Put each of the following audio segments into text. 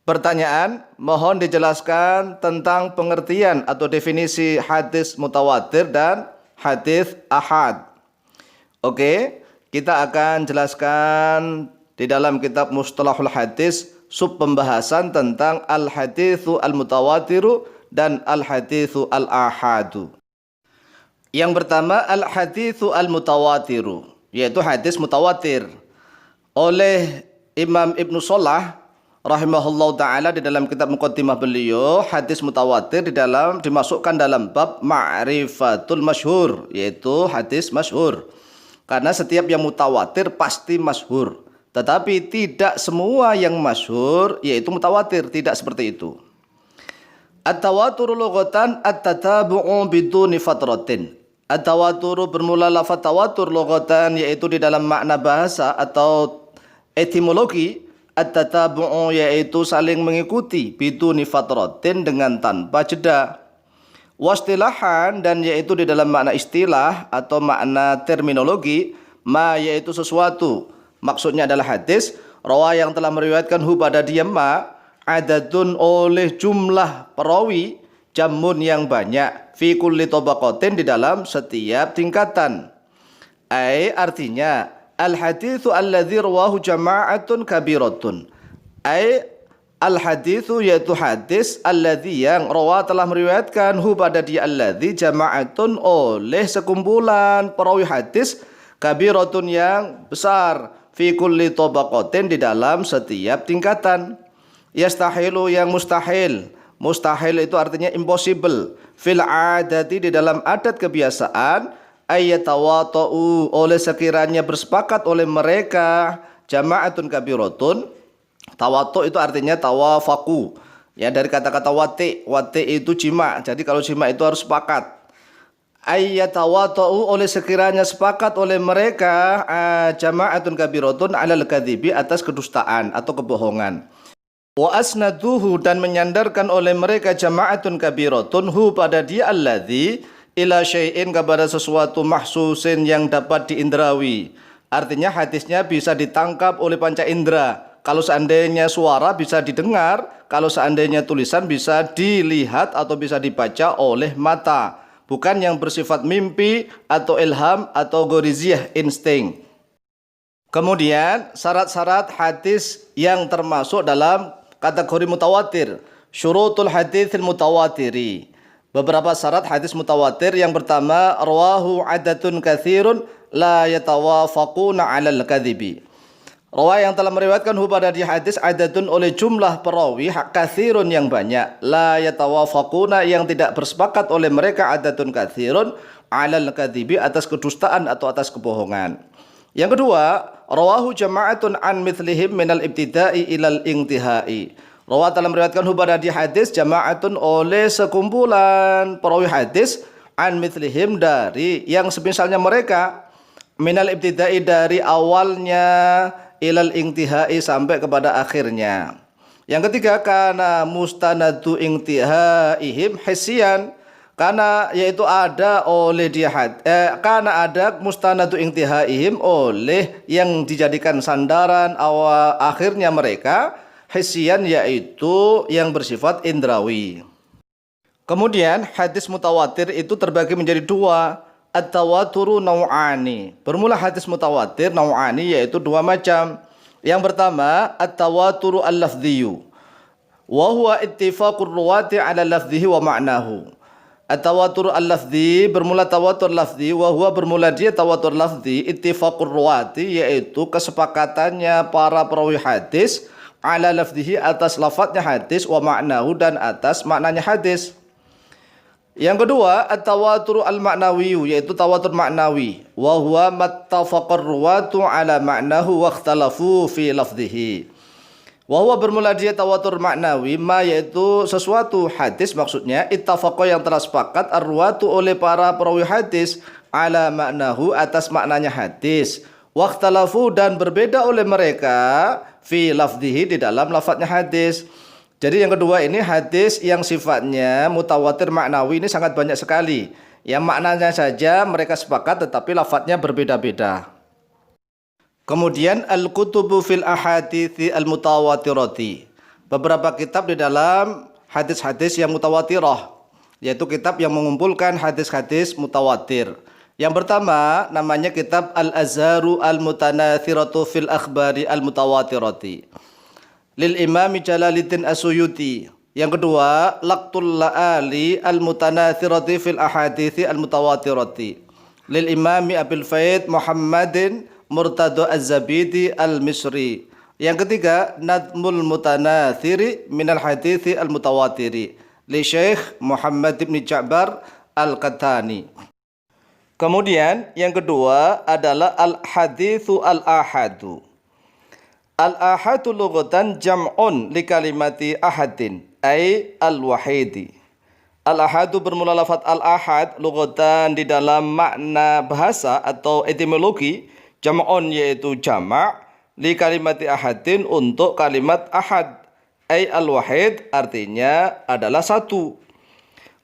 Pertanyaan, mohon dijelaskan tentang pengertian atau definisi hadis mutawatir dan hadis ahad. Oke, kita akan jelaskan di dalam kitab Mustalahul Hadis sub pembahasan tentang al-haditsu al-mutawatiru dan al-haditsu al-ahadu. Yang pertama, al-haditsu al-mutawatiru, yaitu hadis mutawatir. Oleh Imam Ibnu Shalah rahimahullah ta'ala di dalam kitab Muqaddimah beliau, hadis mutawatir dimasukkan dalam bab ma'rifatul masyhur, yaitu hadis masyhur. Karena setiap yang mutawatir pasti masyhur. Tetapi tidak semua yang masyhur yaitu mutawatir, tidak seperti itu. At-tawaturu lughatan at-tatabu'u biduni fatratin. At-tawaturu bermula lafaz tawatur lughatan, yaitu di dalam makna bahasa atau etimologi. At-tatabu'u yaitu saling mengikuti, biduni fatratin dengan tanpa jeda. Wastilahan, dan yaitu di dalam makna istilah atau makna terminologi, ma yaitu sesuatu. Maksudnya adalah hadis rawa yang telah meriwayatkan hu pada dia ma adadun oleh jumlah perawi, jamun yang banyak, fi kulli tabaqatin di dalam setiap tingkatan. Artinya al haditsu alladzi rawahu jama'atun kabiratun. Al haditsu yaitu hadis alladzi yang rawa telah meriwayatkan hu pada dia alladzi jama'atun oleh sekumpulan perawi hadis kabiratun yang besar, fi kulli tabaqatin di dalam setiap tingkatan. Yastahilu yang mustahil. Mustahil itu artinya impossible. Fil adati di dalam adat kebiasaan, ayyatawata'u oleh sekiranya bersepakat oleh mereka jama'atun kabiratun. Tawatu itu artinya tawafaku. Ya, dari kata-kata wati. Wati itu jima'. Jadi kalau jima' itu harus sepakat. Ayyatawata'u oleh sekiranya sepakat oleh mereka jama'atun kabiratun alal kadzibi atas kedustaan atau kebohongan. Wa asnaduhu dan menyandarkan oleh mereka jama'atun kabiratun hu pada dia alladzi ila syai'in kepada sesuatu mahsusin yang dapat diindrawi. Artinya hadisnya bisa ditangkap oleh panca indera. Kalau seandainya suara bisa didengar, kalau seandainya tulisan bisa dilihat atau bisa dibaca oleh mata. Bukan yang bersifat mimpi atau ilham atau goriziyah, insting. Kemudian syarat-syarat hadis yang termasuk dalam kategori mutawatir. Syurutul haditsil mutawatiri. Beberapa syarat hadis mutawatir. Yang pertama, rawahu adatun katsirun la yatawafaquna 'alal kadzibi. Rawi yang telah meriwayatkan hu pada di hadis adatun oleh jumlah perawi katsirun yang banyak, la yatawafaquna yang tidak bersepakat oleh mereka adatun katsirun 'alal kadzibi atas kedustaan atau atas kebohongan. Yang kedua, rawahu jama'atun an mithlihim minal ibtida'i ilal intihai. Rawi telah meriwayatkan hu pada di hadis jama'atun oleh sekumpulan perawi hadis an mithlihim dari yang semisalnya mereka, minal ibtida'i dari awalnya ilal intihai sampai kepada akhirnya. Yang ketiga, kana mustanadu intihaihim hisian, karena yaitu ada oleh dia karena ada mustanadu intihaihim oleh yang dijadikan sandaran awal akhirnya mereka hisian, yaitu yang bersifat indrawi. Kemudian hadis mutawatir itu terbagi menjadi dua. At-tawaturu nau'ani. Bermula hadis mutawatir nau'ani yaitu dua macam. Yang pertama, at-tawaturu al-lafdhiyu. Wa huwa ittifaqur ruwati 'ala lafdhihi wa ma'nahu. At-tawatur al-lafdhi bermula tawatur lafdhi, wa huwa bermula dia tawatur lafdhi, ittifaqur ruwati yaitu kesepakatannya para perawi hadis 'ala lafdhihi atas lafadznya hadis, wa ma'nahu dan atas maknanya hadis. Yang kedua, at-tawatur al-ma'nawi yaitu tawatur maknawi, wa huwa mattafaqar ruwatu ala ma'nahu wa ikhtalafu fi lafdhihi. Wa huwa bermula dia tawatur maknawi ma yaitu sesuatu hadis, maksudnya ittafaqa yang telah sepakat ar-ruwatu oleh para perawi hadis ala ma'nahu atas maknanya hadis, wa ikhtalafu dan berbeda oleh mereka fi lafdhihi di dalam lafadznya hadis. Jadi yang kedua ini hadis yang sifatnya mutawatir maknawi ini sangat banyak sekali. Yang maknanya saja mereka sepakat tetapi lafadznya berbeda-beda. Kemudian al-kutubu fil ahadithi al-mutawatirati. beberapa kitab di dalam hadis-hadis yang mutawatirah, yaitu kitab yang mengumpulkan hadis-hadis mutawatir. Yang pertama namanya kitab Al-Azharu Al-Mutanathiratu fil Akhbari Al-Mutawatirati lil Imam Jalaluddin As-Suyuti. Yang kedua Laqtul La'ali Al-Mutanathirati fil Ahadithi Al-Mutawatirati lil Imam Abil Faid Muhammadin Murtado Az-Zabidi Al-Misri. Yang ketiga Nadmul Mutanathiri minal Hadithi Al-Mutawatiri li Syekh Muhammad bin Ja'bar Al-Qattani. Kemudian yang kedua adalah al-haditsu al-ahadu. Al-ahadu lughatan jam'un li kalimati ahadin ay al-wahidi. Al-ahadu bermula lafaz al-ahad lughatan di dalam makna bahasa atau etimologi jam'un yaitu jamak li kalimati ahadin untuk kalimat ahad ay al-wahid artinya adalah satu.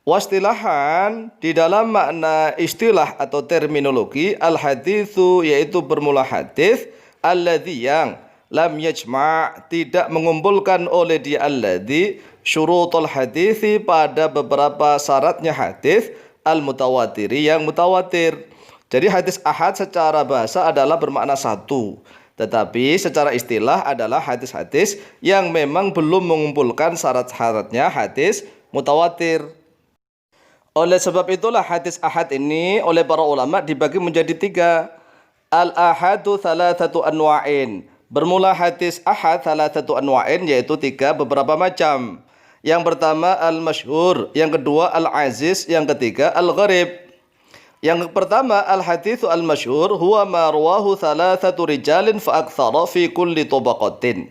Wastilahan di dalam makna istilah atau terminologi al-haditsu yaitu bermula hadis alladzi yang lam yajma' tidak mengumpulkan oleh dia alladzi syurutul hadisi pada beberapa syaratnya hadis al-mutawatiri yang mutawatir. Jadi hadis ahad secara bahasa adalah bermakna satu, tetapi secara istilah adalah hadis-hadis yang memang belum mengumpulkan syarat-syaratnya hadis mutawatir. Oleh sebab itulah hadis ahad ini oleh para ulama dibagi menjadi tiga. Al-ahadu thalathatu anwa'in. Bermula hadis ahad thalathatu anwa'in yaitu tiga beberapa macam. Yang pertama al-masyhur, yang kedua al-aziz, yang ketiga al-gharib. Yang pertama al-haditsu al-masyhur huwa ma rawahu thalathatu rijalin fa aktsara fi kulli tabaqatin.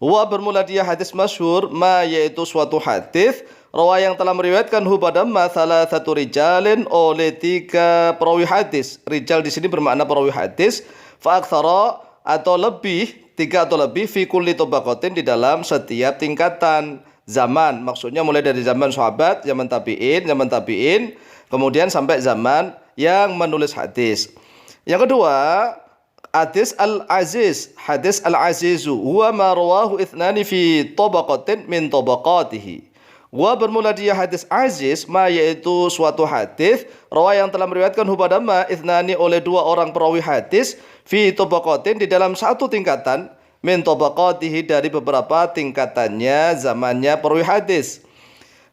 Huwa bermula dia hadis masyhur ma yaitu suatu hadis rawa yang telah meriwayatkan hu pada masalah satu rijalin oleh tiga perawi hadis. Rijal di sini bermakna perawi hadis. Fa aktsara atau lebih, tiga atau lebih fi kulli tabaqatin di dalam setiap tingkatan zaman. Maksudnya mulai dari zaman sahabat, zaman tabi'in, kemudian sampai zaman yang menulis hadis. Yang kedua, hadis al-aziz. Hadis al-azizu huwa ma rawahu ithnani fi tabaqatin min tabaqatihi. Wa bermula dia hadis aziz ma yaitu suatu hadis rawa yang telah meriwayatkan pada ma ithnani oleh dua orang perawi hadis fi tabaqatin di dalam satu tingkatan min tabaqatihi dari beberapa tingkatannya zamannya perawi hadis.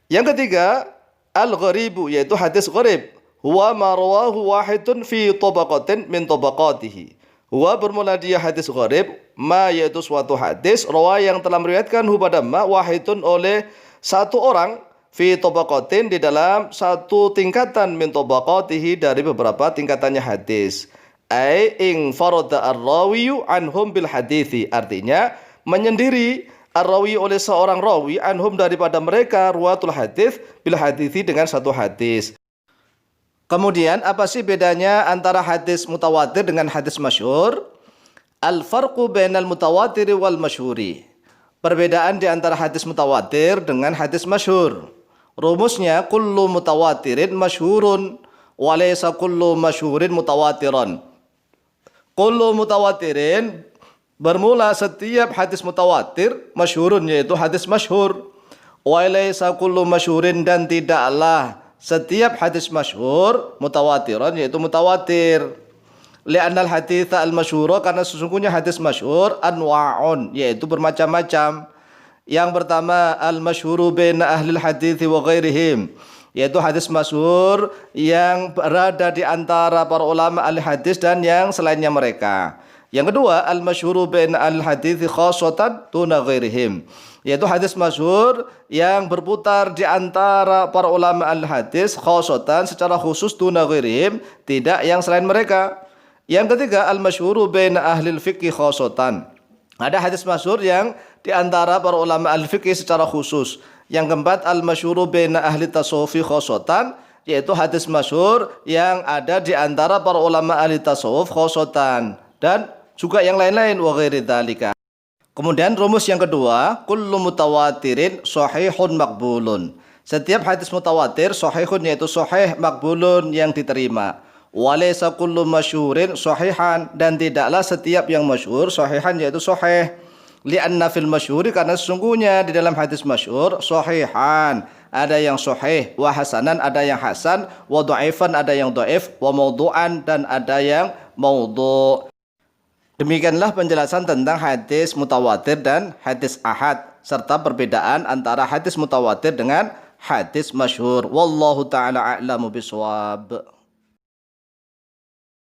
Yang ketiga al-gharibu yaitu hadis gharib. Huwa ma rawahu wahidun fi tabaqatin min tabaqatihi. Huwa bermula dia hadis gharib ma yaitu suatu hadis rawa yang telah meriwayatkan pada ma wahidun oleh satu orang fi tabaqatin di dalam satu tingkatan min tabaqatihi dari beberapa tingkatannya hadis. Ai ing farada ar-rawiyu anhum bil hadithi, artinya menyendiri ar-rawi oleh seorang rawi anhum daripada mereka ruwatul hadis bil hadithi dengan satu hadis. Kemudian apa sih bedanya antara hadis mutawatir dengan hadis masyhur? Al-farqu bainal mutawatir wal masyhuri. Perbedaan di antara hadis mutawatir dengan hadis masyhur. Rumusnya kullu mutawatirin masyhurun wa laysa kullu masyhurin mutawatiran. Kullu mutawatirin bermula setiap hadis mutawatir masyhurun yaitu hadis masyhur. Wa laysa kullu masyhurin dan tidaklah setiap hadis masyhur mutawatiran yaitu mutawatir. Li'annal haditsa al-masyhura karena sesungguhnya hadis masyhur anwa'un yaitu bermacam-macam. Yang pertama al-masyhuru baina ahlil hadits wa ghairihim yaitu hadis masyhur yang berada di antara para ulama ahli hadis dan yang selainnya mereka. Yang kedua al-masyhuru baina ahlil hadits khassatan duna ghairihim yaitu hadis masyhur yang berputar di antara para ulama ahli hadis khassatan secara khusus duna ghairihim tidak yang selain mereka. Yang ketiga al-masyhuru baina ahlil fiqh khassatan. Ada hadis masyhur yang di antara para ulama ahli fikih secara khusus. Yang keempat al-masyhuru baina ahli tasawufi khassatan yaitu hadis masyhur yang ada di antara para ulama ahli tasawuf khassatan dan juga yang lain-lain wa ghairi dzalika. Kemudian rumus yang kedua, kullu mutawatirin sahihun maqbulun. Setiap hadis mutawatir sahihun yaitu sahih maqbulun yang diterima. Walaysa kullu masyhurin sahihan dan tidaklah setiap yang masyhur sahihan yaitu sahih. Lianna fil masyhuri, karena sesungguhnya di dalam hadis masyhur sahihan, ada yang sahih, wa hasanan, ada yang hasan, wa dhaifan, ada yang dhaif, wa maudhu'an, dan ada yang maudhu'. Demikianlah penjelasan tentang hadis mutawatir dan hadis ahad serta perbedaan antara hadis mutawatir dengan hadis masyhur. Wallahu taala a'lamu bishawab.